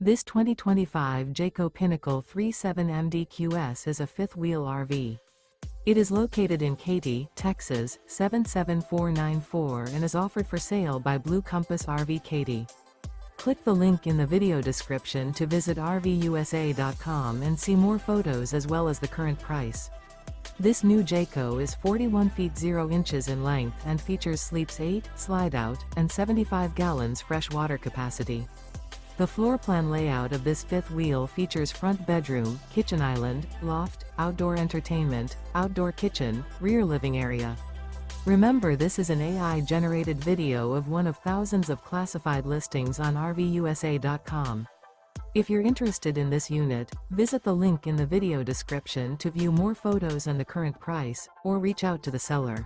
This 2025 Jayco Pinnacle 37MDQS is a fifth-wheel RV. It is located in Katy, Texas, 77494 and is offered for sale by Blue Compass RV Katy. Click the link in the video description to visit RVUSA.com and see more photos as well as the current price. This new Jayco is 41 feet 0 inches in length and features sleeps 8, slide-out, and 75 gallons fresh water capacity. The floor plan layout of this fifth wheel features front bedroom, kitchen island, loft, outdoor entertainment, outdoor kitchen, rear living area. Remember, this is an AI-generated video of one of thousands of classified listings on RVUSA.com. If you're interested in this unit, visit the link in the video description to view more photos and the current price, or reach out to the seller.